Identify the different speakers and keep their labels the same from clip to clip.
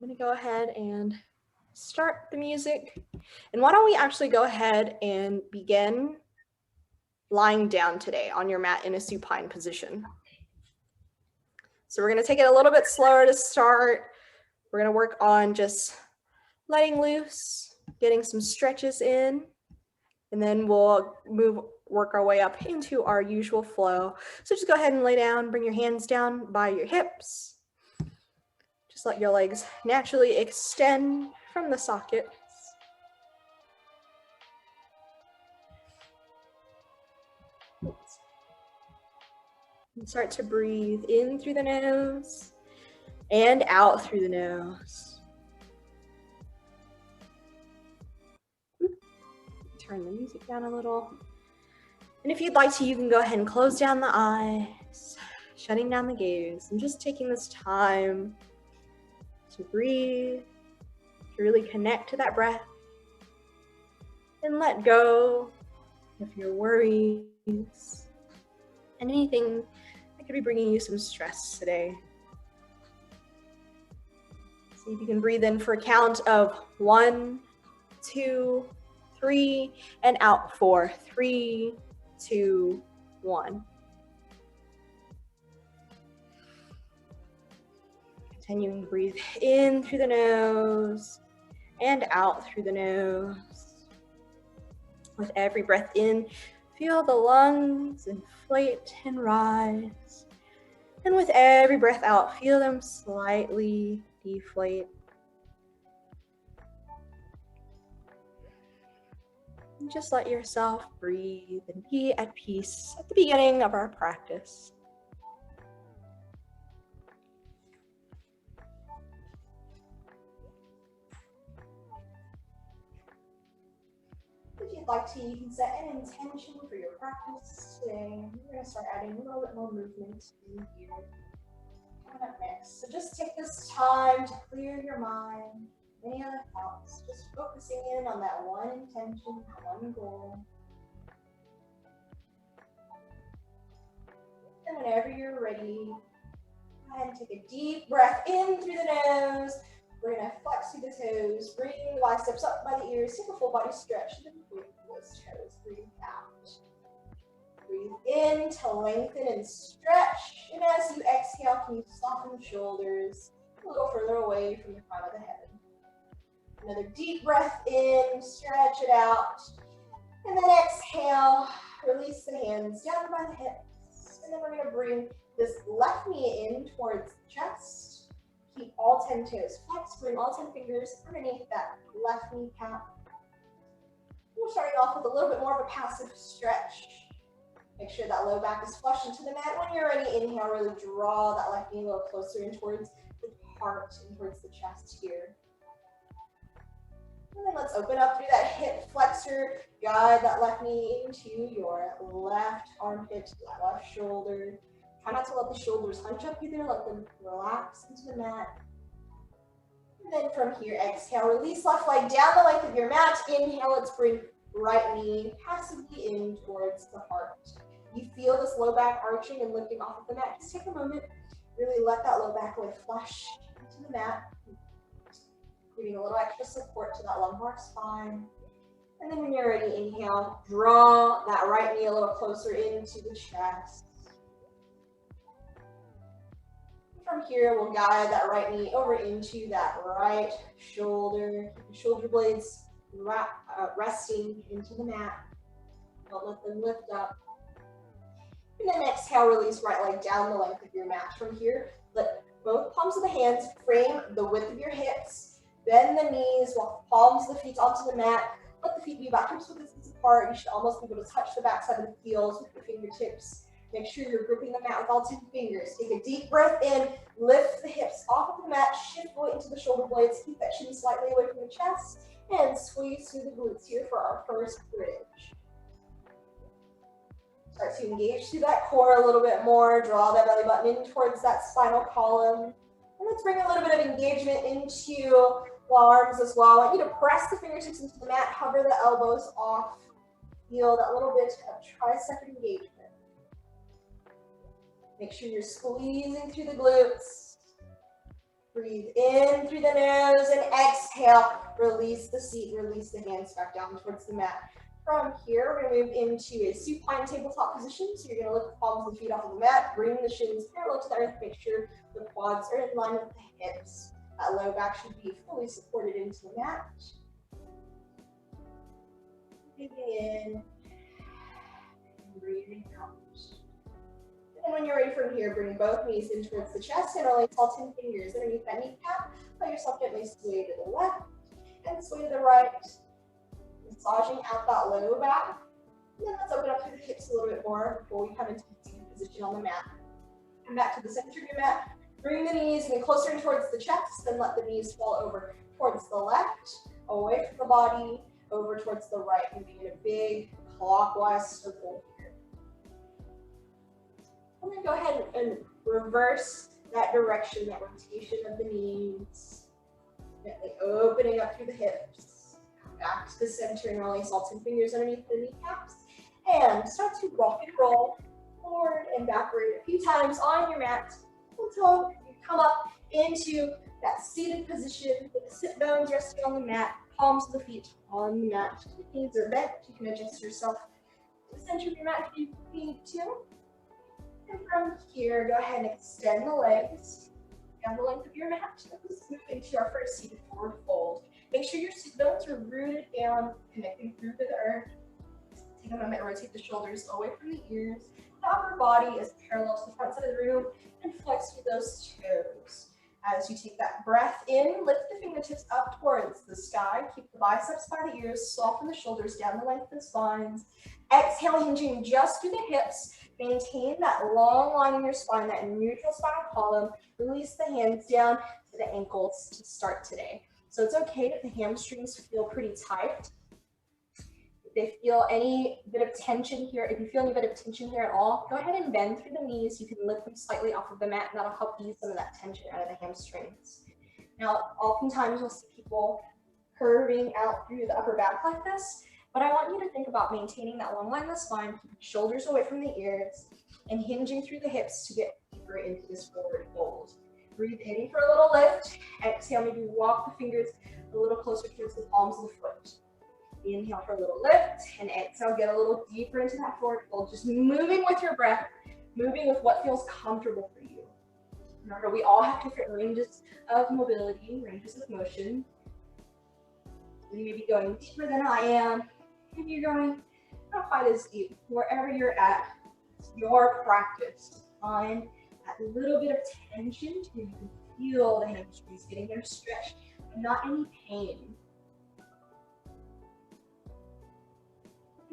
Speaker 1: I'm gonna go ahead and start the music. And why don't we actually go ahead and begin lying down today on your mat in a supine position. So we're gonna take it a little bit slower to start. We're gonna work on just letting loose, getting some stretches in, and then we'll work our way up into our usual flow. So just go ahead and lay down, bring your hands down by your hips. Just let your legs naturally extend from the sockets. And start to breathe in through the nose and out through the nose. Turn the music down a little. And if you'd like to, you can go ahead and close down the eyes, shutting down the gaze, and just taking this time to breathe, to really connect to that breath, and let go of your worries and anything that could be bringing you some stress today. See if you can breathe in for a count of 1, 2, 3, and out for 3, 2, 1. Continuing to breathe in through the nose and out through the nose. With every breath in, feel the lungs inflate and rise. And with every breath out, feel them slightly deflate. And just let yourself breathe and be at peace at the beginning of our practice. If you'd like to, you can set an intention for your practice today. We're going to start adding a little bit more movement in here. Coming up next. So just take this time to clear your mind. Any other thoughts? Just focusing in on that one intention, that one goal. And whenever you're ready, go ahead and take a deep breath in through the nose. We're going to flex through the toes, bring the biceps up by the ears, take a full body stretch, and then breathe those toes, breathe out. Breathe in to lengthen and stretch, and as you exhale, can you soften the shoulders a little further away from the crown of the head. Another deep breath in, stretch it out, and then exhale, release the hands down by the hips, and then we're going to bring this left knee in towards the chest. Keep all 10 toes flexed, bring all 10 fingers underneath that left kneecap. We're starting off with a little bit more of a passive stretch. Make sure that low back is flush into the mat. When you're ready, inhale, really draw that left knee a little closer in towards the heart and towards the chest here. And then let's open up through that hip flexor. Guide that left knee into your left armpit, that left shoulder. Try not to let the shoulders hunch up either, let them relax into the mat. And then from here, exhale, release left leg down the length of your mat. Inhale, let's bring right knee passively in towards the heart. You feel this low back arching and lifting off of the mat. Just take a moment, really let that low back leg flush into the mat. Giving a little extra support to that lumbar spine. And then when you're ready, inhale, draw that right knee a little closer into the chest. From here, we'll guide that right knee over into that right shoulder. Keep the shoulder blades resting into the mat. Don't let them lift up. And then exhale, release right leg down the length of your mat. From here, let both palms of the hands frame the width of your hips. Bend the knees, walk the palms of the feet onto the mat. Let the feet be about hips width distance apart. You should almost be able to touch the backside of the heels with your fingertips. Make sure you're gripping the mat with all 10 fingers. Take a deep breath in, lift the hips off of the mat, shift weight into the shoulder blades, keep that chin slightly away from the chest, and squeeze through the glutes here for our first bridge. Start to engage through that core a little bit more, draw that belly button in towards that spinal column. And let's bring a little bit of engagement into the arms as well. I want you to press the fingertips into the mat, hover the elbows off, feel that little bit of tricep engagement. Make sure you're squeezing through the glutes. Breathe in through the nose and exhale. Release the seat, release the hands back down towards the mat. From here, we're going to move into a supine tabletop position. So you're going to lift the palms of the feet off of the mat, bring the shins parallel to the earth, make sure the quads are in line with the hips. That low back should be fully supported into the mat. Breathing in, and breathing out. And when you're ready from here, bring both knees in towards the chest and release all 10 fingers underneath that kneecap. Let yourself gently sway to the left and sway to the right. Massaging out that low back. And then let's open up through the hips a little bit more before we come into a seated position on the mat. Come back to the center of your mat. Bring the knees even closer in towards the chest, then let the knees fall over towards the left, away from the body, over towards the right, moving in a big clockwise circle here. And then go ahead and reverse that direction, that rotation of the knees. Gently opening up through the hips. Come back to the center and release all 10 fingers underneath the kneecaps. And start to rock and roll forward and backward a few times on your mat until you come up into that seated position with the sit bones resting on the mat, palms of the feet on the mat. If the knees are bent, you can adjust yourself to the center of your mat if you need to. And from here, go ahead and extend the legs down the length of your mat. Let's move into our first seated forward fold. Make sure your sit bones are rooted down, connecting through to the earth. Take a moment and rotate the shoulders away from the ears. The upper body is parallel to the front side of the room and flex through those toes. As you take that breath in, lift the fingertips up towards the sky. Keep the biceps by the ears. Soften the shoulders down the length of the spines. Exhale, hinging just through the hips. Maintain that long line in your spine, that neutral spinal column. Release the hands down to the ankles to start today. So it's okay if the hamstrings feel pretty tight. If they feel any bit of tension here, if you feel any bit of tension here at all, go ahead and bend through the knees. You can lift them slightly off of the mat, and that'll help ease some of that tension out of the hamstrings. Now, oftentimes you'll see people curving out through the upper back like this, but I want you to think about maintaining that long line in the spine, keeping shoulders away from the ears, and hinging through the hips to get deeper into this forward fold. Breathe in for a little lift. Exhale, maybe walk the fingers a little closer towards the palms of the foot. Inhale for a little lift, and exhale, get a little deeper into that forward fold. Just moving with your breath, moving with what feels comfortable for you. Remember, we all have different ranges of mobility, ranges of motion. You may be going deeper than I am. Maybe you're going not quite as deep. Wherever you're at, it's your practice. Find that little bit of tension so you can feel the hamstrings getting their stretch, but not any pain.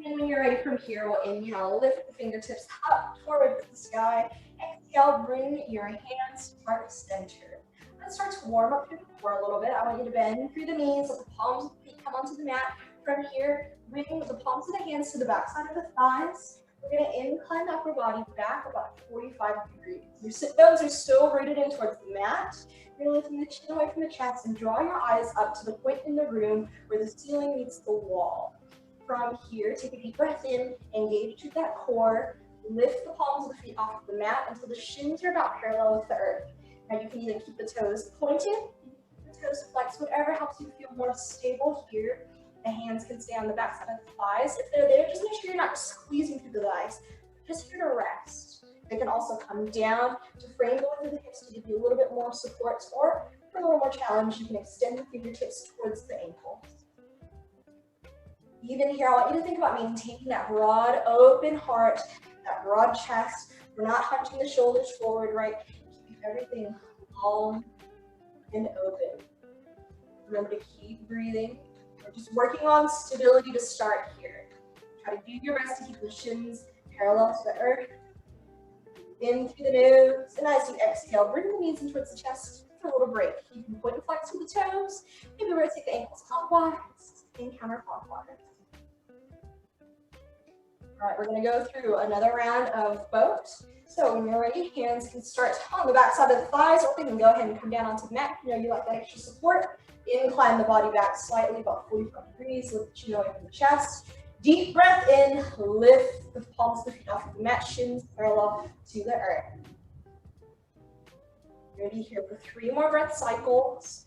Speaker 1: And when you're ready from here, we'll inhale, lift the fingertips up towards the sky. Exhale, bring your hands to heart center. Let's start to warm up through the core a little bit. I want you to bend through the knees, let the palms of the feet come onto the mat. From here, bring the palms of the hands to the back side of the thighs. We're going to incline the upper body back about 45 degrees. Your sit bones are still rooted in towards the mat. You're lifting the chin away from the chest and draw your eyes up to the point in the room where the ceiling meets the wall. From here, take a deep breath in, engage through that core, lift the palms of the feet off of the mat until the shins are about parallel with the earth. Now you can either keep the toes pointed, the toes flexed, whatever helps you feel more stable here. The hands can stay on the back side of the thighs. If they're there, just make sure you're not squeezing through the thighs. Just here to rest. They can also come down to frame the width of the hips to give you a little bit more support, or for a little more challenge, you can extend the fingertips towards the ankles. Even here, I want you to think about maintaining that broad, open heart, that broad chest. We're not hunching the shoulders forward, right? Keep everything long and open. Remember to keep breathing. We're just working on stability to start here. Try to do your best to keep the shins parallel to the earth. In through the nose, and as you exhale, bring the knees in towards the chest for a little break. You can point and flex with the toes, maybe rotate the ankles clockwise and counterclockwise. All right, we're going to go through another round of boat. So when you're ready, hands can start on the back side of the thighs, or they can go ahead and come down onto the mat. You know you like that extra support. Incline the body back slightly, about 45 degrees. Lift the chin away from the chest. Deep breath in. Lift the palms of the feet off of the mat, shins parallel to the earth. Ready here for 3 more breath cycles.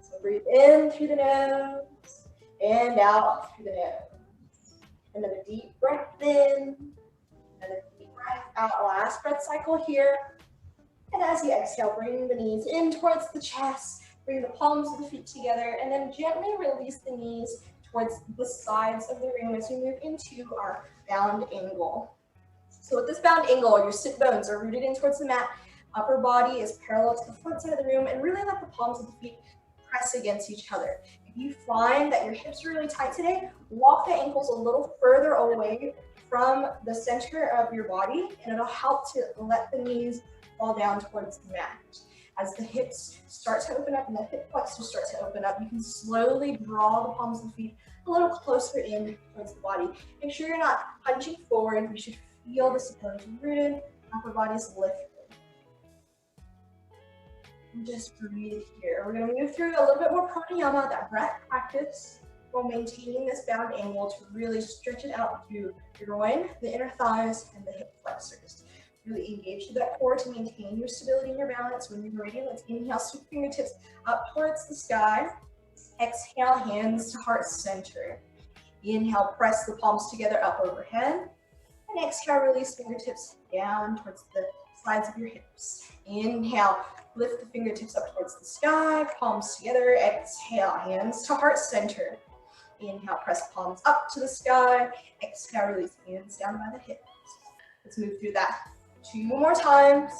Speaker 1: So breathe in through the nose and out through the nose. Another deep breath in, another deep breath out. Last breath cycle here. And as you exhale, bring the knees in towards the chest, bring the palms of the feet together, and then gently release the knees towards the sides of the room as we move into our bound angle. So with this bound angle, your sit bones are rooted in towards the mat, upper body is parallel to the front side of the room, and really let the palms of the feet press against each other. If you find that your hips are really tight today, walk the ankles a little further away from the center of your body, and it'll help to let the knees fall down towards the mat. As the hips start to open up and the hip flexors start to open up, you can slowly draw the palms of the feet a little closer in towards the body. Make sure you're not hunching forward. You should feel the sit bones rooted, upper body's lifted. And just breathe here. We're going to move through a little bit more pranayama, that breath practice, while maintaining this bound angle to really stretch it out through the groin, the inner thighs, and the hip flexors. Really engage through that core to maintain your stability and your balance. When you're ready, let's inhale, sweep fingertips up towards the sky. Exhale, hands to heart center. Inhale, press the palms together up overhead. And exhale, release fingertips down towards the sides of your hips. Inhale, lift the fingertips up towards the sky, palms together. Exhale, hands to heart center. Inhale, press palms up to the sky. Exhale, release hands down by the hips. Let's move through that 2 more times.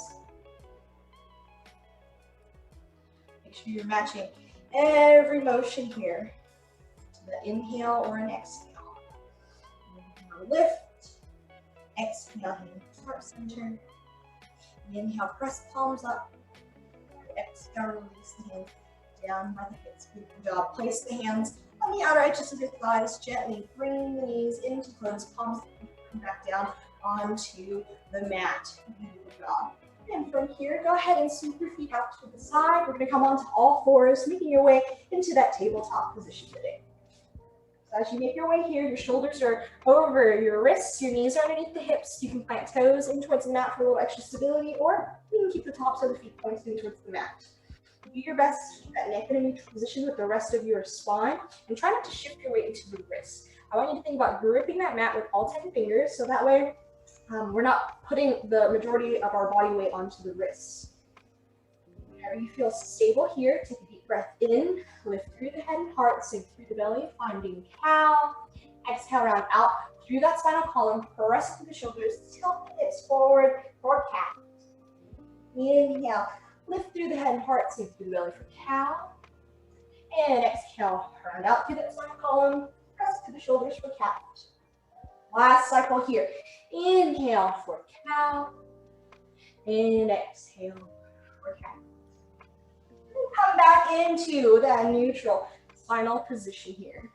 Speaker 1: Make sure you're matching every motion here to the inhale or an exhale. Inhale, lift. Exhale, hands to heart center. Inhale, press palms up. Exhale, release the hands down by the hips. Good job. Place the hands on the outer edges of your thighs. Gently bring the knees into close. Palms come back down onto the mat. Beautiful job. And from here, go ahead and sweep your feet out to the side. We're going to come onto all fours, making your way into that tabletop position today. So as you make your way here, your shoulders are over your wrists, your knees are underneath the hips. You can plant toes in towards the mat for a little extra stability, or you can keep the tops of the feet pointed in towards the mat. Do your best to keep that neck in a neutral position with the rest of your spine, and try not to shift your weight into the wrists. I want you to think about gripping that mat with all 10 fingers, so that way we're not putting the majority of our body weight onto the wrists. Whenever you feel stable here, take a deep breath in, lift through the head and heart, sink through the belly, finding cow. Exhale, round out through that spinal column, press through the shoulders, tilt the hips forward for cat. Inhale, lift through the head and heart, sink through the belly for cow. And exhale, round out through that spinal column, press through the shoulders for cat. Last cycle here. Inhale for cow. And exhale for cat. And come back into that neutral spinal position here.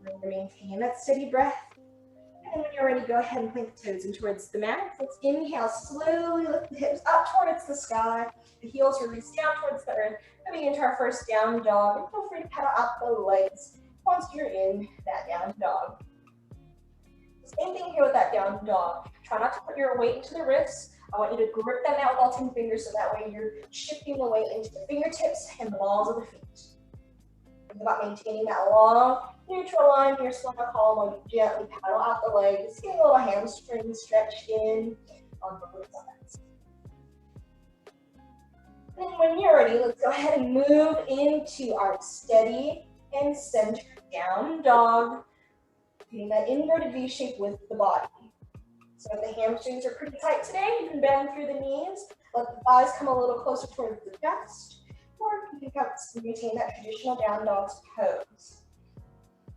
Speaker 1: Remember, maintain that steady breath. And when you're ready, go ahead and plant the toes in towards the mat. Let's inhale, slowly lift the hips up towards the sky. The heels release down towards the earth. Coming into our first down dog. And feel free to pedal out the legs once you're in that down dog. Same thing here with that down dog. Try not to put your weight into the wrists. I want you to grip them out with all 10 fingers so that way you're shifting the weight into the fingertips and the balls of the feet. Think about maintaining that long, neutral line in your spinal column while you gently paddle out the legs, getting a little hamstring stretch in on both sides. Then when you're ready, let's go ahead and move into our steady and centered down dog. Getting that inverted V shape with the body. So if the hamstrings are pretty tight today, you can bend through the knees, let the thighs come a little closer towards the chest, or you can maintain that traditional down dog's pose.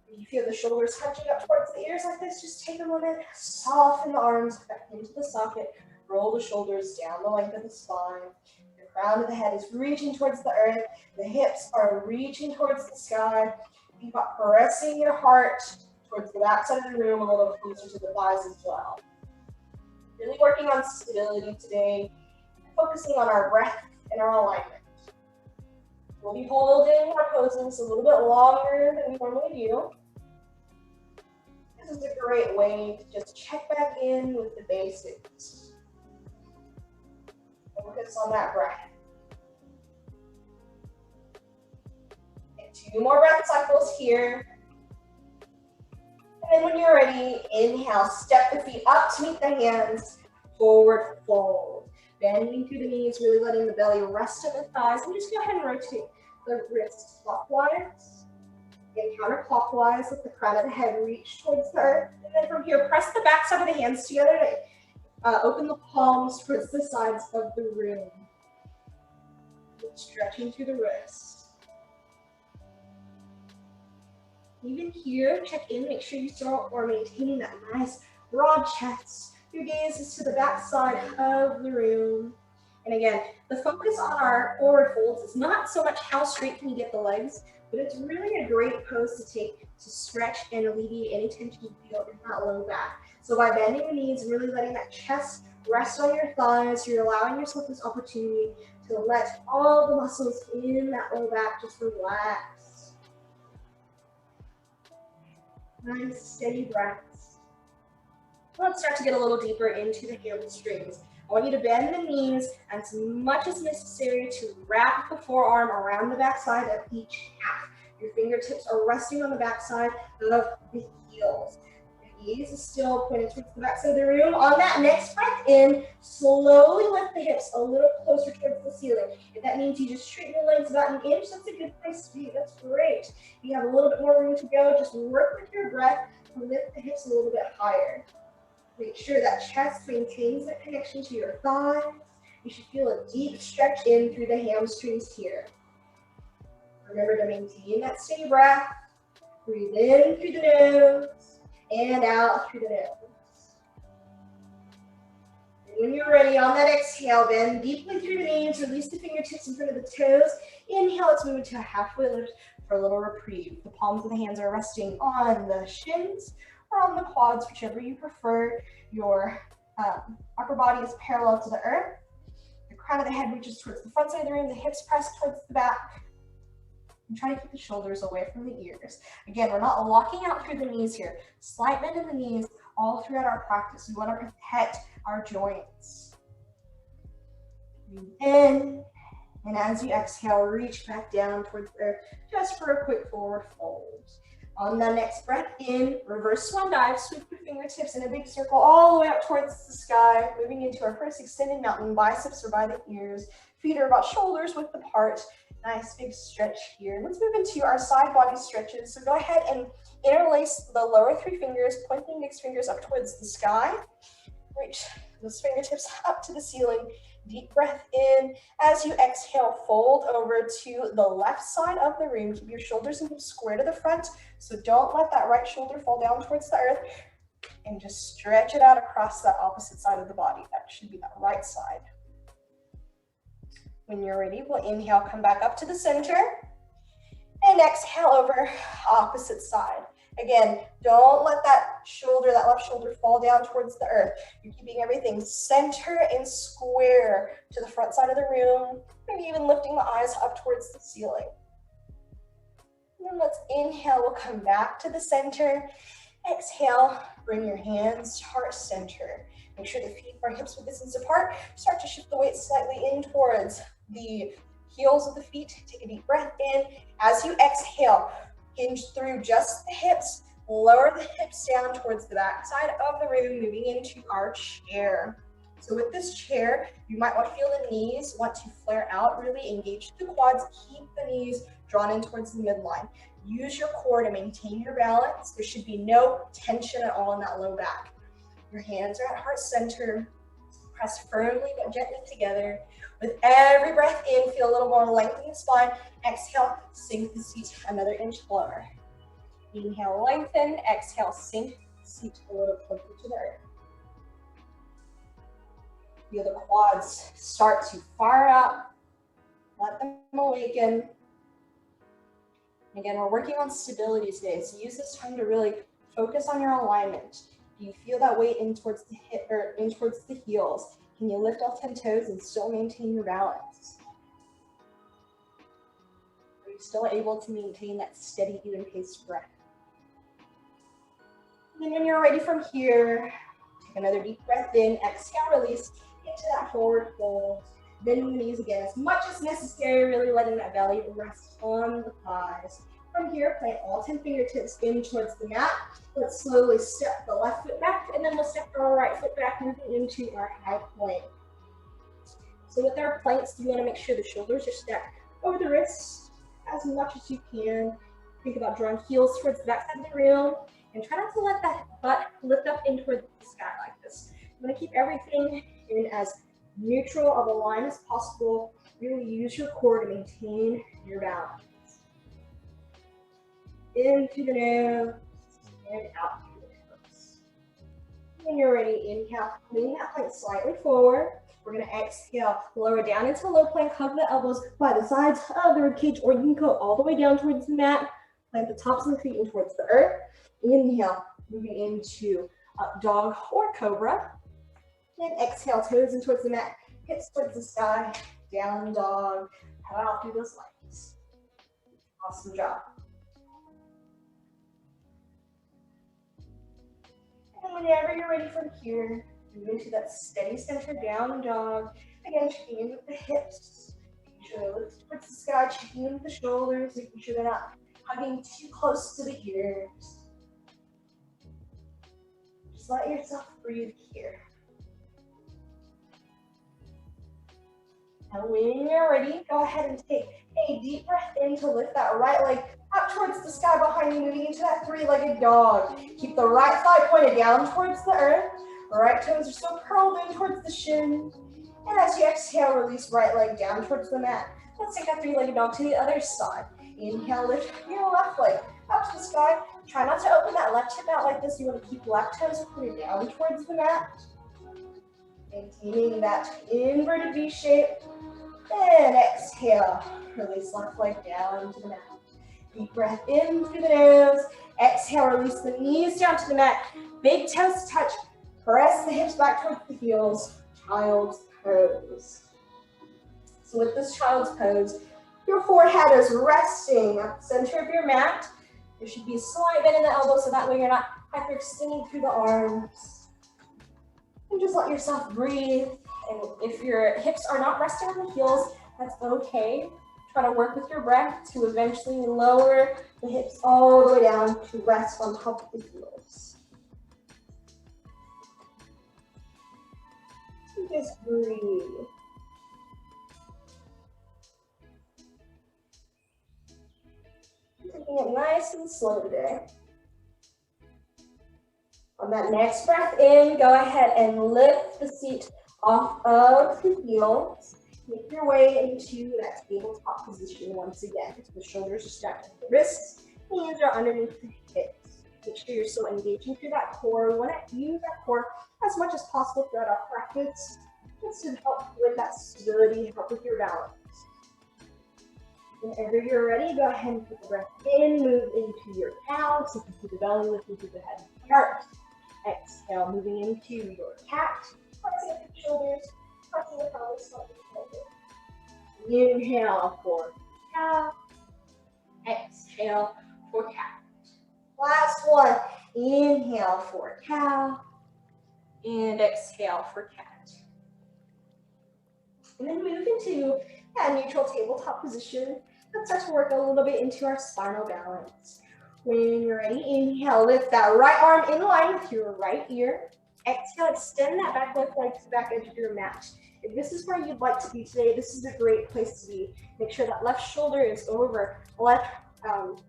Speaker 1: If you feel the shoulders hunching up towards the ears like this, just take a moment, soften the arms back into the socket, roll the shoulders down the length of the spine. The crown of the head is reaching towards the earth, the hips are reaching towards the sky. Think about pressing your heart towards the back side of the room, a little closer to the thighs as well. Really working on stability today, focusing on our breath and our alignment. We'll be holding our poses a little bit longer than we normally do. This is a great way to just check back in with the basics. Focus on that breath. And 2 more breath cycles here. And then when you're ready, inhale, step the feet up to meet the hands, forward fold. Bending through the knees, really letting the belly rest on the thighs. And just go ahead and rotate the wrists clockwise and counterclockwise. Let the crown of the head reach towards the earth. And then from here, press the back side of the hands together to open the palms towards the sides of the room. Stretching through the wrists. Even here, check in, make sure you still are maintaining that nice broad chest. Your gaze is to the back side of the room. And again, the focus on our forward folds is not so much how straight can you get the legs, but it's really a great pose to take to stretch and alleviate any tension you feel in that low back. So by bending the knees and really letting that chest rest on your thighs, you're allowing yourself this opportunity to let all the muscles in that low back just relax. Nice, steady breaths. Let's start to get a little deeper into the hamstrings. I want you to bend the knees as much as necessary to wrap the forearm around the backside of each calf. Your fingertips are resting on the backside of the heels. Your gaze is still pointed towards the backside of the room. On that next breath in, slowly lift the hips a little closer towards the ceiling. If that means you just straighten your legs about an inch, that's a good place to be. That's great. If you have a little bit more room to go, just work with your breath to lift the hips a little bit higher. Make sure that chest maintains that connection to your thighs. You should feel a deep stretch in through the hamstrings here. Remember to maintain that steady breath. Breathe in through the nose and out through the nose. And when you're ready, on that exhale, bend deeply through the knees, release the fingertips in front of the toes. Inhale, let's move into a halfway lift for a little reprieve. The palms of the hands are resting on the shins or on the quads, whichever you prefer. Your upper body is parallel to the earth. The crown of the head reaches towards the front side of the room, the hips press towards the back. And try to keep the shoulders away from the ears. Again, we're not locking out through the knees here. Slight bend in the knees all throughout our practice. We want to protect our joints. Breathe in, and as you exhale, reach back down towards the earth just for a quick forward fold. On the next breath in, reverse swan dive, sweep your fingertips in a big circle all the way up towards the sky, moving into our first extended mountain. Biceps are by the ears, feet are about shoulders width apart. Nice big stretch here. Let's move into our side body stretches. So go ahead and interlace the lower 3 fingers, point the index fingers up towards the sky. Reach those fingertips up to the ceiling. Deep breath in. As you exhale, fold over to the left side of the room. Keep your shoulders and hips square to the front. So don't let that right shoulder fall down towards the earth. And just stretch it out across that opposite side of the body. That should be that right side. When you're ready, we'll inhale, come back up to the center. And exhale over opposite side. Again, don't let that shoulder, that left shoulder fall down towards the earth. You're keeping everything center and square to the front side of the room, maybe even lifting the eyes up towards the ceiling. And then let's inhale, we'll come back to the center. Exhale, bring your hands to heart center. Make sure the feet are hips width distance apart. Start to shift the weight slightly in towards the heels of the feet. Take a deep breath in. As you exhale, hinge through just the hips, lower the hips down towards the back side of the room, moving into our chair. So with this chair, you might want to feel the knees want to flare out, really engage the quads, keep the knees drawn in towards the midline. Use your core to maintain your balance. There should be no tension at all in that low back. Your hands are at heart center. Press firmly but gently together. With every breath in, feel a little more length in the spine. Exhale, sink the seat another inch lower. Inhale, lengthen. Exhale, sink the seat a little closer to the earth. Feel the quads start to fire up. Let them awaken. Again, we're working on stability today, so use this time to really focus on your alignment. Do you feel that weight in towards the hip or in towards the heels? Can you lift all 10 toes and still maintain your balance? Are you still able to maintain that steady, even-paced breath? And then when you're ready from here, take another deep breath in, exhale, release into that forward fold. Bending the knees again as much as necessary, really letting that belly rest on the thighs. From here, plant all 10 fingertips in towards the mat. Let's slowly step the left foot back, and then we'll step our right foot back, moving into our high plank. So with our planks, you want to make sure the shoulders are stacked over the wrists as much as you can. Think about drawing heels towards the back side of the room, and try not to let that butt lift up in towards the sky like this. You want to keep everything in as neutral of a line as possible. Really use your core to maintain your balance. Into the nose and out through the toes. When you're ready, inhale, lean that plank slightly forward. We're going to exhale, lower down into low plank, hug the elbows by the sides of the ribcage, or you can go all the way down towards the mat. Plant the tops of the feet in towards the earth. Inhale, moving into up dog or cobra. Then exhale, toes in towards the mat, hips towards the sky, down dog, head out through those legs. Awesome job. And whenever you're ready from here, move into that steady center down dog. Again, checking in with the hips, making sure they lift towards the sky, checking in with the shoulders, making sure they're not hugging too close to the ears. Just let yourself breathe here. And when you're ready, go ahead and take a deep breath in to lift that right leg up towards the sky behind you, moving into that three-legged dog. Keep the right thigh pointed down towards the earth. Right toes are still curled in towards the shins. And as you exhale, release right leg down towards the mat. Let's take that three-legged dog to the other side. Inhale, lift your left leg up to the sky. Try not to open that left hip out like this. You want to keep left toes pointed down towards the mat. Maintaining that inverted V shape. And exhale, release left leg down to the mat. Deep breath in through the nose. Exhale, release the knees down to the mat. Big toes touch. Press the hips back towards the heels. Child's pose. So with this child's pose, your forehead is resting at the center of your mat. There should be a slight bend in the elbow so that way you're not hyperextending through the arms. And just let yourself breathe. And if your hips are not resting on the heels, that's okay. Try to work with your breath to eventually lower the hips all the way down to rest on top of the heels. So just breathe. Taking it nice and slow today. On that next breath in, go ahead and lift the seat off of the heels. Make your way into that tabletop position once again. The shoulders are stacked at the wrists, hands are underneath the hips. Make sure you're still engaging through that core. We want to use that core as much as possible throughout our practice, just to help with that stability, help with your balance. Whenever you're ready, go ahead and put the breath in, move into your cow, so you can see the belly lifting through the head and heart. Exhale, moving into your cat, pressing up the shoulders, pressing the pelvis slightly forward. Inhale for cow, exhale for cat. Last one, inhale for cow, and exhale for cat. And then move into that neutral tabletop position. Let's start to work a little bit into our spinal balance. When you're ready, inhale, lift that right arm in line with your right ear. Exhale, extend that back left leg to the back edge of your mat. If this is where you'd like to be today, this is a great place to be. Make sure that left shoulder is over left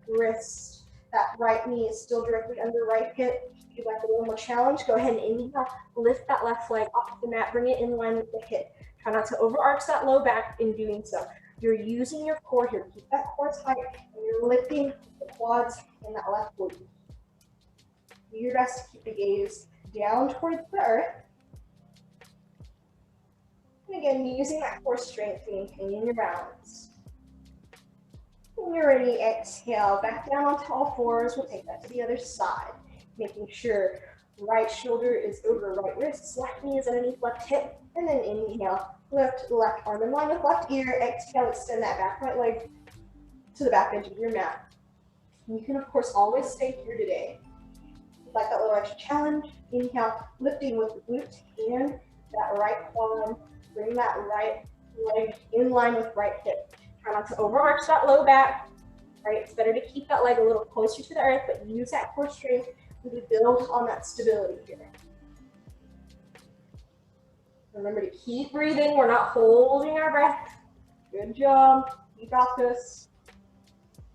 Speaker 1: wrist. That right knee is still directly under right hip. If you'd like a little more challenge, go ahead and inhale, lift that left leg off the mat, bring it in line with the hip. Try not to overarch that low back in doing so. You're using your core here. Keep that core tight, and you're lifting the quads and that left glute. Do your best to keep the gaze down towards the earth. And again, using that core strength to maintain your balance. When you're ready, exhale, back down onto all fours. We'll take that to the other side, making sure right shoulder is over right wrist, left knee is underneath left hip, and then inhale, lift left arm in line with left ear. Exhale, extend that back right leg to the back edge of your mat. And you can, of course, always stay here today. If you'd like that little extra challenge, inhale, lifting with the glute and that right quad. Bring that right leg in line with right hip. Try not to overarch that low back, right? It's better to keep that leg a little closer to the earth, but use that core strength to build on that stability here. Remember to keep breathing. We're not holding our breath. Good job. You got this.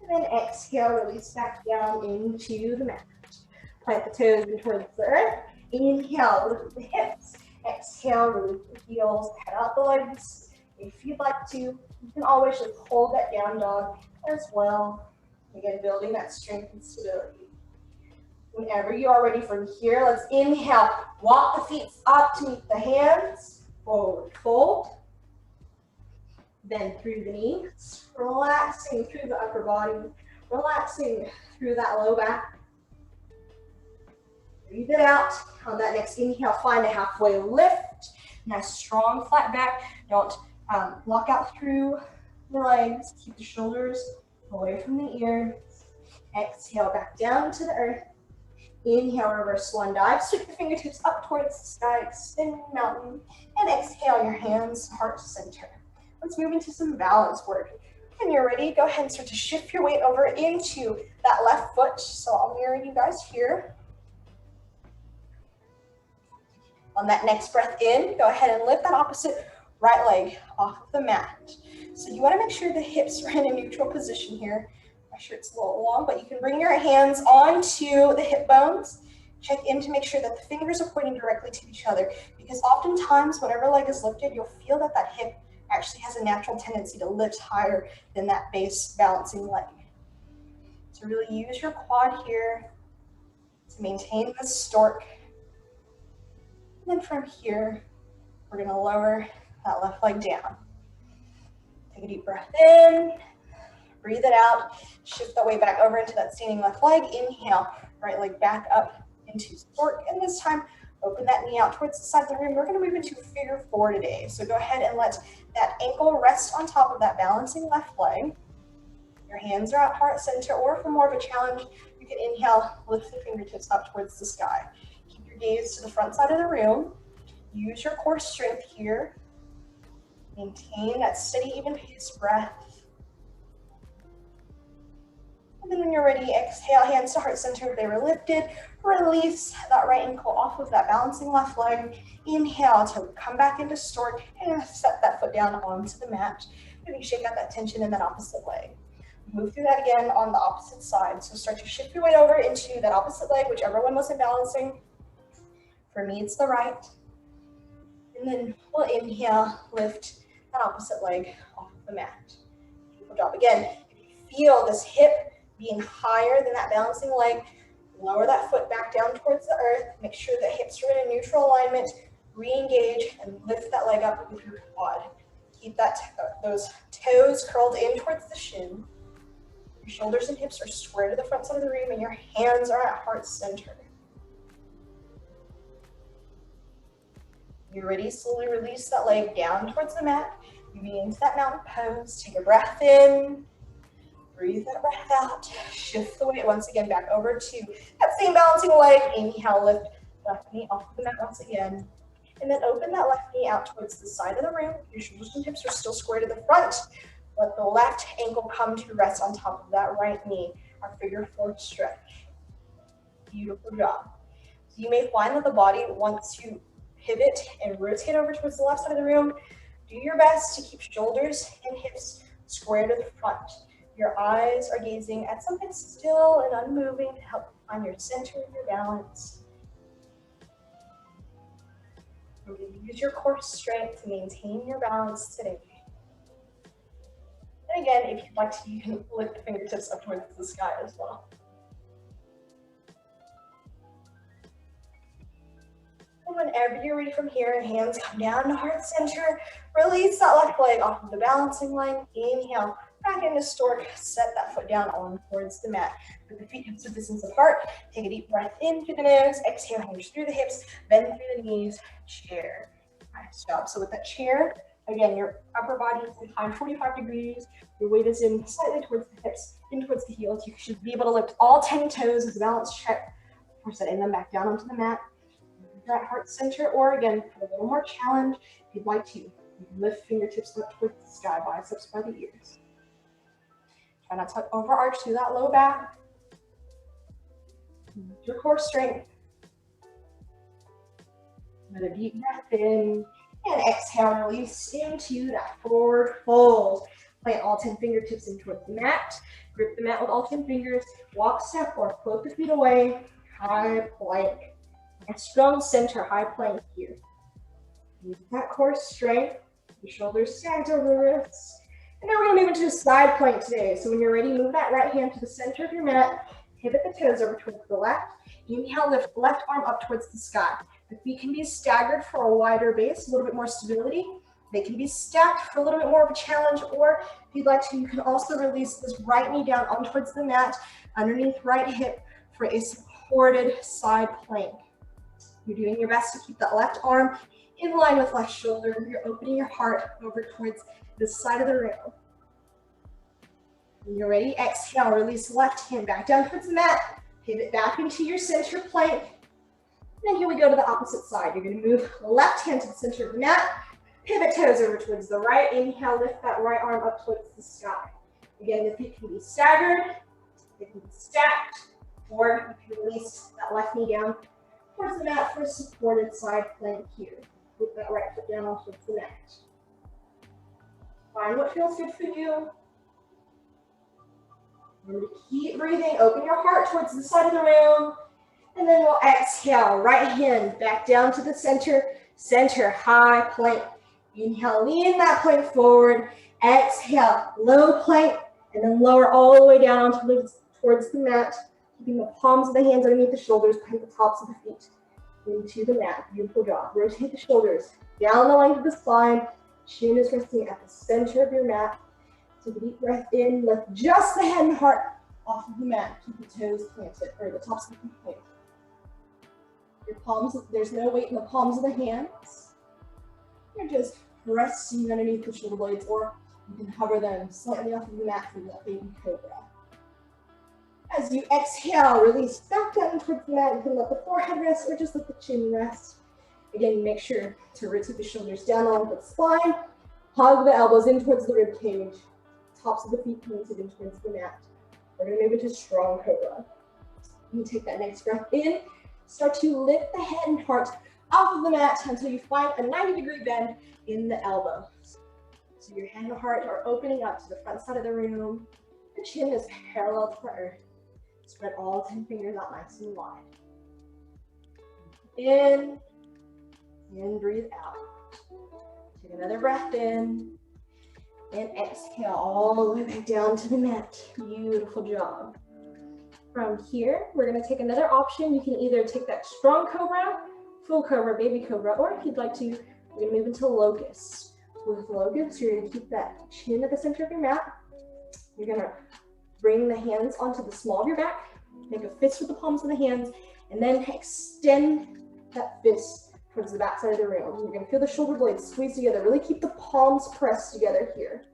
Speaker 1: And then exhale, release back down into the mat. Plant the toes in towards the earth. Inhale, lift the hips. Exhale, release the heels. Head out the legs. If you'd like to, you can always just hold that down dog as well. Again, building that strength and stability. Whenever you are ready from here, let's inhale. Walk the feet up to meet the hands. Forward fold. Then through the knees. Relaxing through the upper body. Relaxing through that low back. Breathe it out. On that next inhale, find a halfway lift. Nice strong flat back. Don't lock out through the legs. Keep the shoulders away from the ears. Exhale back down to the earth. Inhale, reverse swan dive. Stick the fingertips up towards the sky. Extend mountain. And exhale your hands, heart center. Let's move into some balance work. When you're ready, go ahead and start to shift your weight over into that left foot. So I'll mirror you guys here. On that next breath in, go ahead and lift that opposite right leg off of the mat. So you want to make sure the hips are in a neutral position here. My shirt's a little long, but you can bring your hands onto the hip bones. Check in to make sure that the fingers are pointing directly to each other, because oftentimes whatever leg is lifted, you'll feel that that hip actually has a natural tendency to lift higher than that base balancing leg. So really use your quad here to maintain the stork. And then from here, we're going to lower that left leg down. Take a deep breath in, breathe it out, shift that weight back over into that standing left leg. Inhale, right leg back up into stork, and this time open that knee out towards the side of the room. We're going to move into figure four today. So go ahead and let that ankle rest on top of that balancing left leg. Your hands are at heart center, or for more of a challenge, you can inhale, lift the fingertips up towards the sky. Keep your gaze to the front side of the room. Use your core strength here. Maintain that steady, even pace breath. And then when you're ready, exhale, hands to heart center if they were lifted. Release that right ankle off of that balancing left leg. Inhale to come back into stork and set that foot down onto the mat. Maybe shake out that tension in that opposite leg. Move through that again on the opposite side. So start to shift your weight over into that opposite leg, whichever one wasn't balancing. For me, it's the right. And then we'll inhale, lift that opposite leg off of the mat. Beautiful job. Again, if you feel this hip being higher than that balancing leg, lower that foot back down towards the earth. Make sure the hips are in a neutral alignment. Re-engage and lift that leg up with your quad. Keep those toes curled in towards the shin. Your shoulders and hips are square to the front side of the room, and your hands are at heart center. You're ready, slowly release that leg down towards the mat. Moving into that mountain pose. Take a breath in. Breathe that breath out. Shift the weight once again back over to that same balancing leg. Inhale, lift left knee off the mat once again. And then open that left knee out towards the side of the room. Your shoulders and hips are still square to the front. Let the left ankle come to rest on top of that right knee. Our figure four stretch. Beautiful job. So you may find that the body wants to pivot and rotate over towards the left side of the room. Do your best to keep shoulders and hips square to the front. Your eyes are gazing at something still and unmoving to help you find your center of your balance. You're going to use your core strength to maintain your balance today. And again, if you'd like to, you can lift the fingertips up towards the sky as well. And whenever you're ready from here, hands come down to heart center. Release that left leg off of the balancing leg. Inhale, back into stork. Set that foot down on towards the mat. Put the feet hips width distance apart. Take a deep breath in through the nose. Exhale, hinge through the hips. Bend through the knees. Chair. Nice job. So with that chair, again, your upper body is inclined 45 degrees. Your weight is in slightly towards the hips, in towards the heels. You should be able to lift all 10 toes as a balance check before setting them back down onto the mat. You're at heart center, or again, for a little more challenge, if you'd like to, Lift fingertips up towards the sky, biceps by the ears. Try not to overarch through that low back. Lift your core strength. Another deep breath in, and exhale, release into that forward fold. Plant all 10 fingertips in towards the mat. Grip the mat with all 10 fingers. Walk, step, or float the feet away. High plank. A strong center, high plank here. Use that core strength. Your shoulders stacked over the wrists. And now we're going to move into a side plank today. So when you're ready, move that right hand to the center of your mat. Pivot the toes over towards the left. Inhale, lift left arm up towards the sky. The feet can be staggered for a wider base, a little bit more stability. They can be stacked for a little bit more of a challenge, or if you'd like to, you can also release this right knee down on towards the mat, underneath right hip for a supported side plank. You're doing your best to keep that left arm in line with left shoulder. You're opening your heart over towards the side of the room. When you're ready, exhale, release left hand back down towards the mat, pivot back into your center plank. And then here we go to the opposite side. You're going to move left hand to the center of the mat, pivot toes over towards the right. Inhale, lift that right arm up towards the sky. Again, the feet can be staggered, they can be stacked, or you can release that left knee down towards the mat for a supported side plank here. Put that right foot down off towards the mat. Find what feels good for you. Remember to keep breathing. Open your heart towards the side of the room. And then we'll exhale, right hand back down to the center, center high plank. Inhale, lean that plank forward. Exhale, low plank, and then lower all the way down towards the mat. Keeping the palms of the hands underneath the shoulders, plant the tops of the feet into the mat. Beautiful job. Rotate the shoulders down the length of the spine. Chin is resting at the center of your mat. Take a deep breath in. Lift just the head and heart off of the mat. Keep the toes planted, or the tops of the feet planted. Your palms, there's no weight in the palms of the hands. You're just resting underneath the shoulder blades, or you can hover them slightly off of the mat for that baby cobra. As you exhale, release back down towards the mat. You can let the forehead rest or just let the chin rest. Again, make sure to rotate the shoulders down along the spine. Hug the elbows in towards the rib cage. Tops of the feet pointed in towards the mat. We're going to move into strong cobra. You take that next breath in. Start to lift the head and heart off of the mat until you find a 90-degree bend in the elbows. So your head and heart are opening up to the front side of the room. The chin is parallel to the earth. Spread all 10 fingers out nice and wide. In and breathe out. Take another breath in and exhale all the way back down to the mat. Beautiful job. From here, we're going to take another option. You can either take that strong cobra, full cobra, baby cobra, or if you'd like to, we're going to move into locust. With locust, you're going to keep that chin at the center of your mat. You're going to bring the hands onto the small of your back, make a fist with the palms of the hands, and then extend that fist towards the back side of the room. You're going to feel the shoulder blades squeeze together. Really keep the palms pressed together here.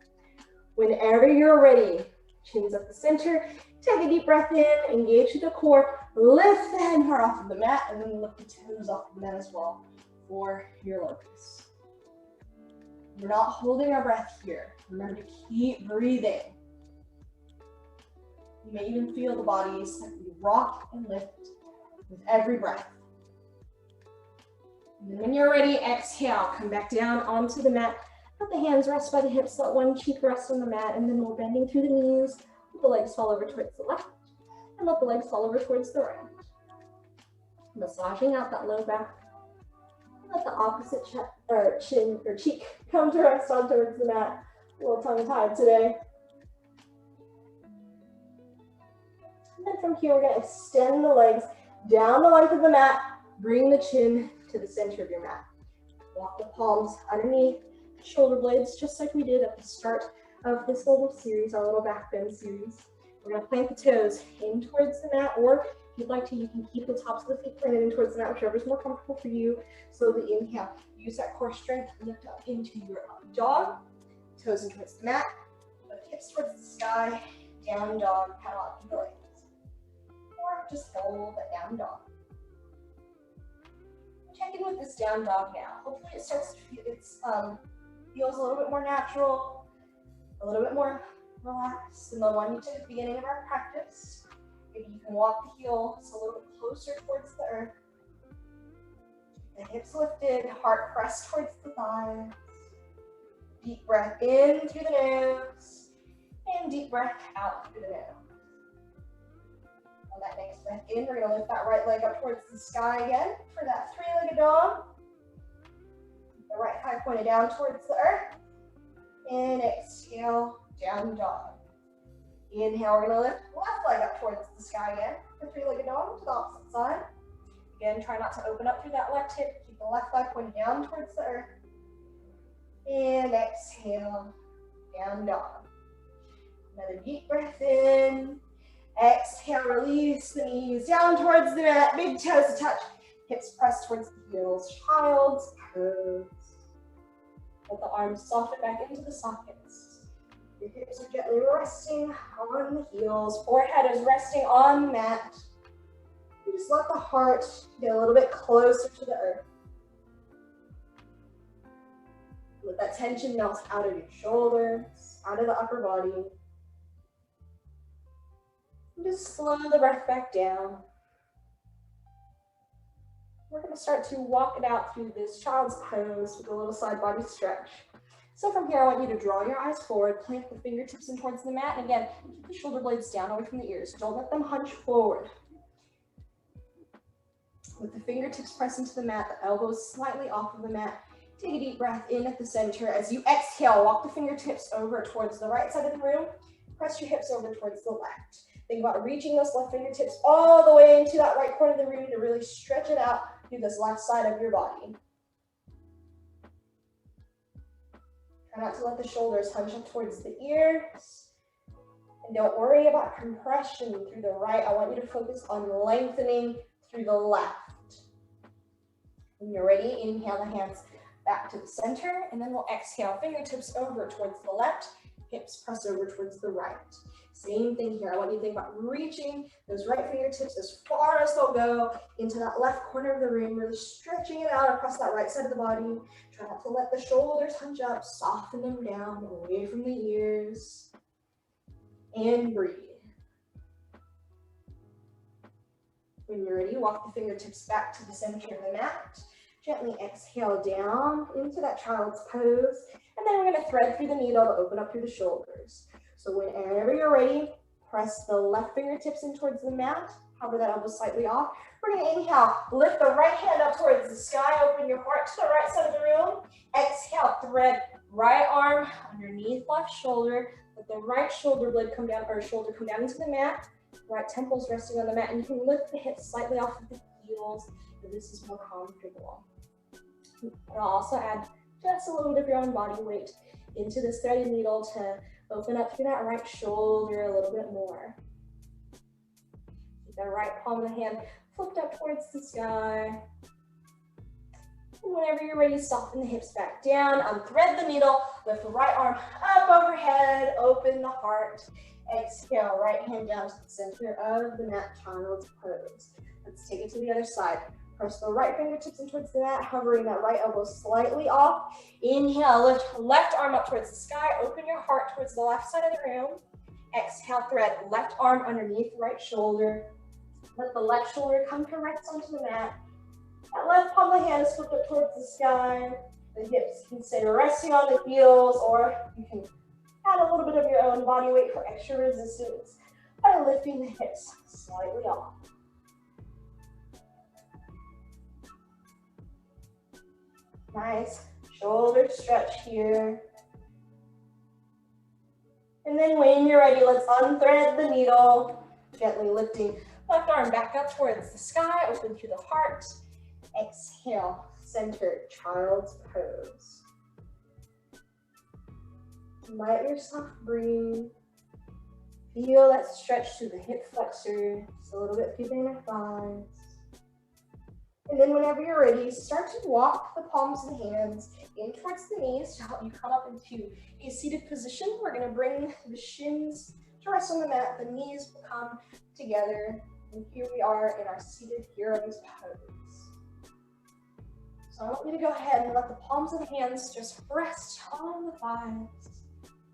Speaker 1: Whenever you're ready, chin's at the center. Take a deep breath in, engage to the core, lift the head and heart off of the mat, and then lift the toes off of the mat as well for your locust. We're not holding our breath here. Remember to keep breathing. You may even feel the body slightly rock and lift with every breath. And then when you're ready, exhale, come back down onto the mat. Let the hands rest by the hips, let one cheek rest on the mat, and then we're bending through the knees. Let the legs fall over towards the left, and let the legs fall over towards the right. Massaging out that low back. Let the opposite chin or cheek come to rest on towards the mat. A little tongue-tied today. And then from here, we're going to extend the legs down the length of the mat. Bring the chin to the center of your mat. Walk the palms underneath the shoulder blades, just like we did at the start of this little series, our little back bend series. We're going to plant the toes in towards the mat, or if you'd like to, you can keep the tops of the feet planted in towards the mat, whichever is more comfortable for you. Slowly inhale. Use that core strength. Lift up into your up dog. Toes in towards the mat. Lift hips towards the sky. Down dog. Paddle out through the legs. Or just hold that down dog. Check in with this down dog now. Hopefully it starts to feel, feels a little bit more natural, a little bit more relaxed than the one you took at the beginning of our practice. Maybe you can walk the heels a little bit closer towards the earth. The hips lifted, heart pressed towards the thighs. Deep breath in through the nose, and deep breath out through the nose. On that next breath in, we're going to lift that right leg up towards the sky again for that three-legged dog. The right thigh pointed down towards the earth. And exhale, down dog. Inhale, we're going to lift left leg up towards the sky again for three-legged dog to the opposite side. Again, try not to open up through that left hip. Keep the left leg pointed down towards the earth. And exhale, down dog. Another deep breath in. Exhale, release the knees down towards the mat. Big toes to touch. Hips pressed towards the heels. Child's pose. Let the arms soften back into the sockets. Your hips are gently resting on the heels. Forehead is resting on the mat. You just let the heart get a little bit closer to the earth. Let that tension melt out of your shoulders, out of the upper body. And just slow the breath back down. We're going to start to walk it out through this child's pose with a little side body stretch. So from here, I want you to draw your eyes forward, plant the fingertips in towards the mat, and again, keep the shoulder blades down away from the ears. Don't let them hunch forward. With the fingertips pressed into the mat, the elbows slightly off of the mat. Take a deep breath in at the center. As you exhale, walk the fingertips over towards the right side of the room. Press your hips over towards the left. Think about reaching those left fingertips all the way into that right corner of the room to really stretch it out through this left side of your body. Try not to let the shoulders hunch up towards the ears. And don't worry about compression through the right. I want you to focus on lengthening through the left. When you're ready, inhale the hands back to the center, and then we'll exhale, fingertips over towards the left, hips press over towards the right. Same thing here. I want you to think about reaching those right fingertips as far as they'll go into that left corner of the room, really stretching it out across that right side of the body. Try not to let the shoulders hunch up, soften them down away from the ears, and breathe. When you're ready, walk the fingertips back to the center of the mat. Gently exhale down into that child's pose. And then we're going to thread through the needle to open up through the shoulders. So whenever you're ready, press the left fingertips in towards the mat. Hover that elbow slightly off. We're going to inhale, lift the right hand up towards the sky. Open your heart to the right side of the room. Exhale, thread right arm underneath left shoulder. Let the right shoulder blade come down, or shoulder come down into the mat. Right temple's resting on the mat, and you can lift the hips slightly off of the heels if this is more comfortable. And I'll also add just a little bit of your own body weight into this threaded needle to open up through that right shoulder a little bit more. Keep that right palm of the hand flipped up towards the sky. And whenever you're ready, soften the hips back down, unthread the needle, lift the right arm up overhead, open the heart. Exhale, right hand down to the center of the mat, child's pose. Let's take it to the other side. Press the right fingertips in towards the mat, hovering that right elbow slightly off. Inhale, lift left arm up towards the sky. Open your heart towards the left side of the room. Exhale, thread left arm underneath right shoulder. Let the left shoulder come to rest onto the mat. That left palm of the hand is flipped up towards the sky. The hips can stay resting on the heels, or you can add a little bit of your own body weight for extra resistance by lifting the hips slightly off. Nice shoulder stretch here. And then when you're ready, let's unthread the needle, gently lifting left arm back up towards the sky, open through the heart. Exhale, center, child's pose. Let yourself breathe. Feel that stretch through the hip flexors, a little bit through the inner thighs. And then whenever you're ready, start to walk the palms of the hands in towards the knees to help you come up into a seated position. We're going to bring the shins to rest on the mat. The knees will come together. And here we are in our seated hero's pose. So I want you to go ahead and let the palms of the hands just rest on the thighs.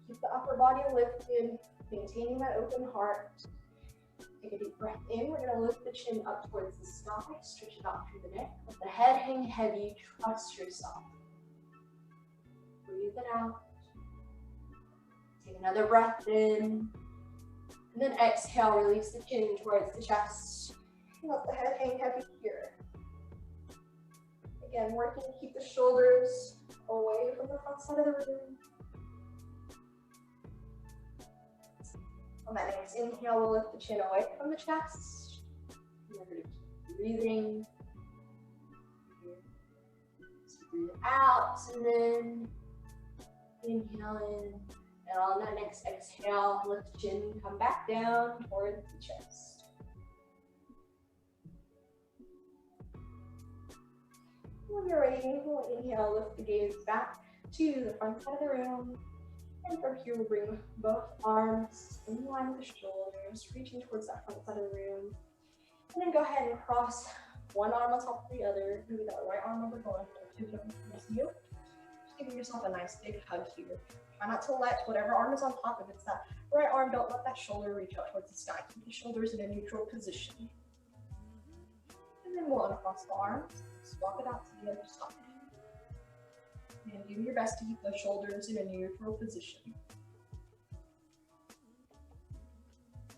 Speaker 1: Keep the upper body lifted, maintaining that open heart. Take a deep breath in. We're going to lift the chin up towards the sky, stretch it out through the neck. Let the head hang heavy. Trust yourself. Breathe it out. Take another breath in. And then exhale, release the chin towards the chest. And let the head hang heavy here. Again, working to keep the shoulders away from the front side of the room. On that next inhale, we'll lift the chin away from the chest. Remember to keep breathing. So breathe out, and then inhale in. And on that next exhale, lift the chin, come back down towards the chest. When you're ready, we'll inhale, lift the gaze back to the front side of the room. And from here, we'll bring both arms in line with the shoulders, reaching towards that front side of the room. And then go ahead and cross one arm on top of the other. Maybe that right arm over the left, or two towards you. Just giving yourself a nice big hug here. Try not to let whatever arm is on top, if it's that right arm, don't let that shoulder reach out towards the sky. Keep the shoulders in a neutral position. And then we'll uncross the arms, swap it out to the other side. And do your best to keep the shoulders in a neutral position.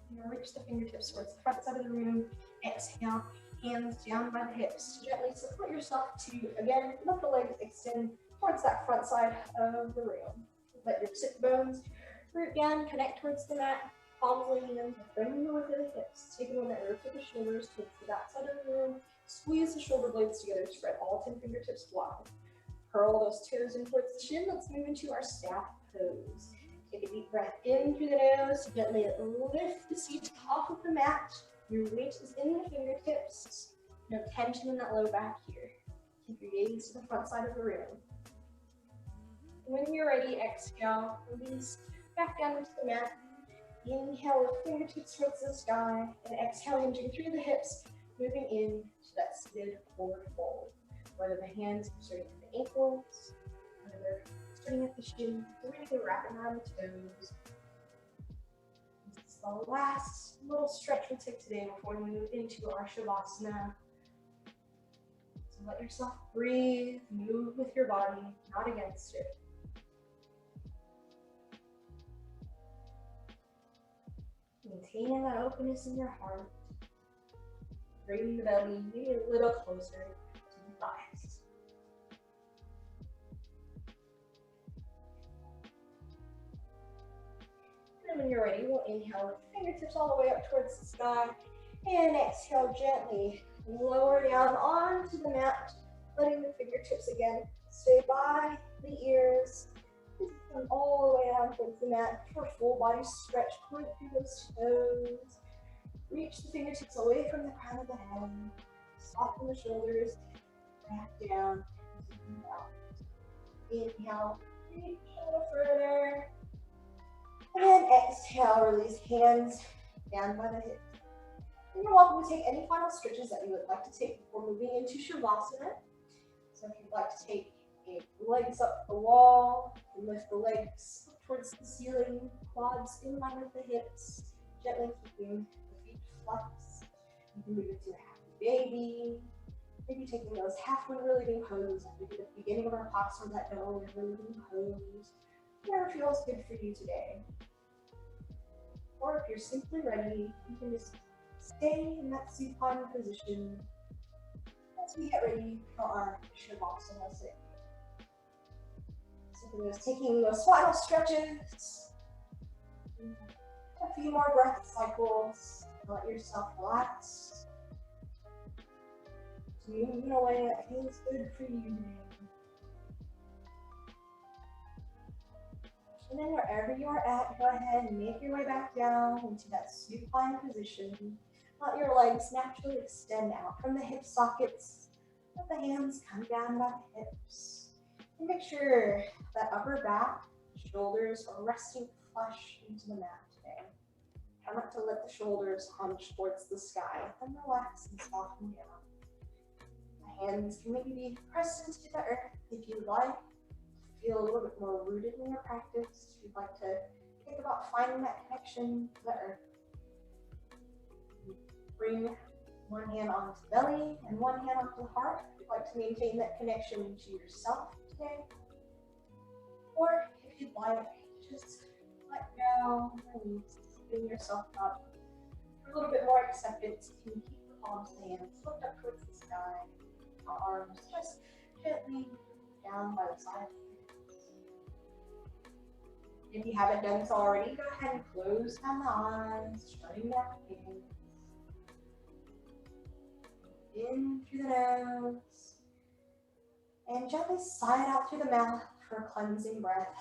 Speaker 1: You're going to reach the fingertips towards the front side of the room. Exhale, hands down by the hips. Gently support yourself to, again, let the legs extend towards that front side of the room. Let your sit bones root down, connect towards the mat. Palms leaning in, bring them over the hips. Take a moment, root to the shoulders, take the back side of the room. Squeeze the shoulder blades together, spread all 10 fingertips wide. Curl those toes in towards the chin. Let's move into our staff pose. Take a deep breath in through the nose. Gently lift the seat off of the mat. Your weight is in the fingertips. No tension in that low back here. Keep your gaze to the front side of the room. When you're ready, exhale. Release back down into the mat. Inhale with fingertips towards the sky. And exhale, hinging through the hips, moving in to that seated forward fold. Whether the hands are starting at the ankles, whether they're starting at the shins, we're going to go wrapping around the toes. This is the last little stretch we'll take today before we move into our Shavasana. So let yourself breathe, move with your body, not against it. Maintaining that openness in your heart. Bring the belly maybe a little closer. Thighs. And when you're ready, we'll inhale with fingertips all the way up towards the sky. And exhale gently, lower down onto the mat, letting the fingertips again stay by the ears. Come all the way down towards the mat for a full body stretch. Point through those toes. Reach the fingertips away from the crown of the head. Soften the shoulders. Back down, and out. Inhale, reach a little further. And exhale, release hands down by the hips. And you're welcome to take any final stretches that you would like to take before moving into Shavasana. So if you'd like to take legs up the wall, and lift the legs up towards the ceiling, quads in line with the hips, gently keeping the feet flexed. You can move into a happy baby. Maybe taking those halfway relieving pose at the beginning of our class, or that double relieving pose. Whatever feels good for you today. Or if you're simply ready, you can just stay in that supine position as we get ready for our Shavasana sit. So just taking those final stretches, a few more breath cycles, let yourself relax. Move in a way that feels good for you. And then wherever you are at, go ahead and make your way back down into that supine position. Let your legs naturally extend out from the hip sockets. Let the hands come down by the hips. And make sure that upper back, shoulders are resting flush into the mat today. Try not to let the shoulders hunch towards the sky. Let them relax and soften down. Hands can maybe be pressed into the earth if you like. Feel a little bit more rooted in your practice. If you'd like to think about finding that connection to the earth. Bring one hand onto the belly and one hand onto the heart. If you'd like to maintain that connection to yourself today. Or if you'd like, just let go, release, bring yourself up. For a little bit more acceptance, you can keep the palms of the hands looked up towards the sky. Arms just gently down by the side. If you haven't done this already, go ahead and close down the eyes, shutting down the hands. In through the nose. And gently sigh it out through the mouth for a cleansing breath.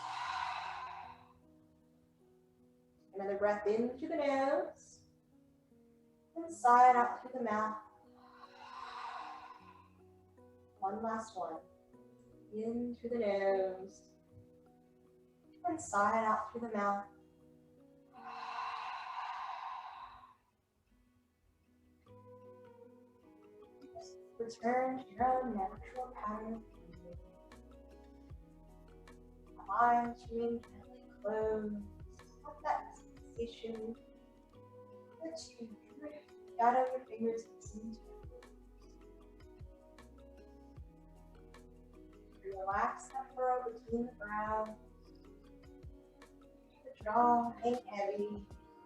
Speaker 1: Another breath in through the nose. And sigh it out through the mouth. One last one. In through the nose. And sigh it out through the mouth. Just return to your own natural pattern. Eyes remain gently closed. Let that sensation that you drift out of your fingers into relax that furrow between the brows. The jaw hang heavy.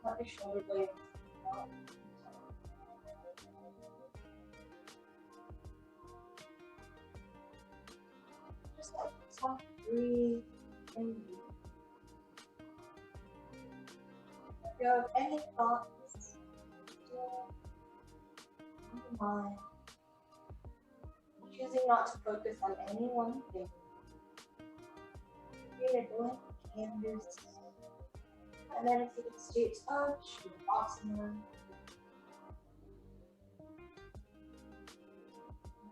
Speaker 1: Let the shoulder blades out. Just like soft breathe and breathe. Let go of any thoughts still in the mind. Choosing not to focus on any one thing. Create a blank canvas. A meditative state of Shavasana.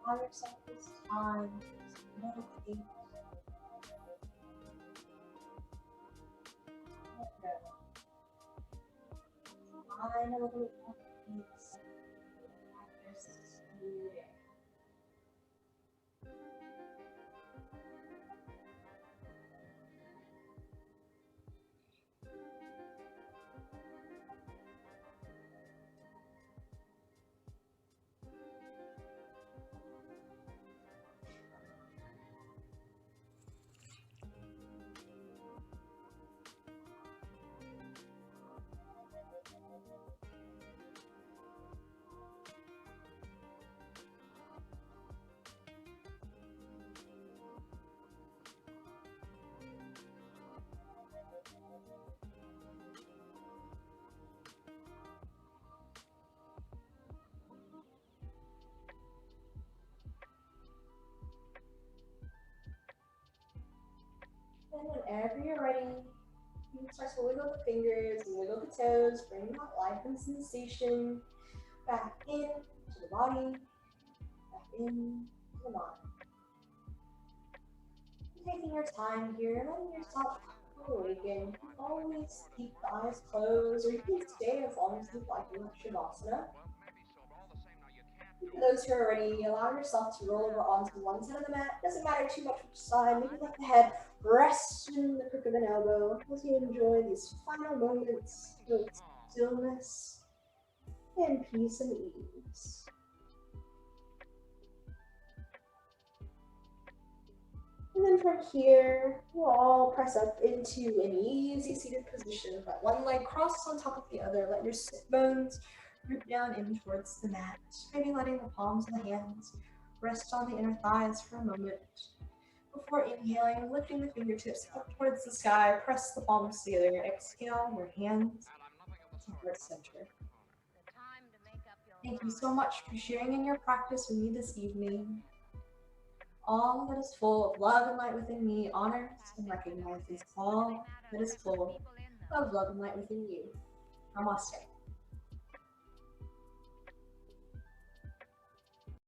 Speaker 1: Allow yourself this time to meditate. Let go. Find a little bit more peace. Practice new day. And whenever you're ready, you can start to wiggle the fingers and wiggle the toes, bring that life and sensation back in to the body, back in to the mind. Taking your time here, letting yourself awaken. You can always keep the eyes closed, or you can stay as long as you'd like in Shavasana. For those who are ready, allow yourself to roll over onto one side of the mat. Doesn't matter too much which side. Maybe let the head rest in the crook of an elbow as you enjoy these final moments of stillness and peace and ease. And then from here, we'll all press up into an easy seated position. Let one leg cross on top of the other. Let your sit bones root down in towards the mat. Maybe letting the palms of the hands rest on the inner thighs for a moment. Before inhaling, lifting the fingertips up towards the sky, press the palms together. Exhale, your hands to heart center. Thank you so much for sharing in your practice with me this evening. All that is full of love and light within me honors and recognizes all that is full of love and light within you. Namaste.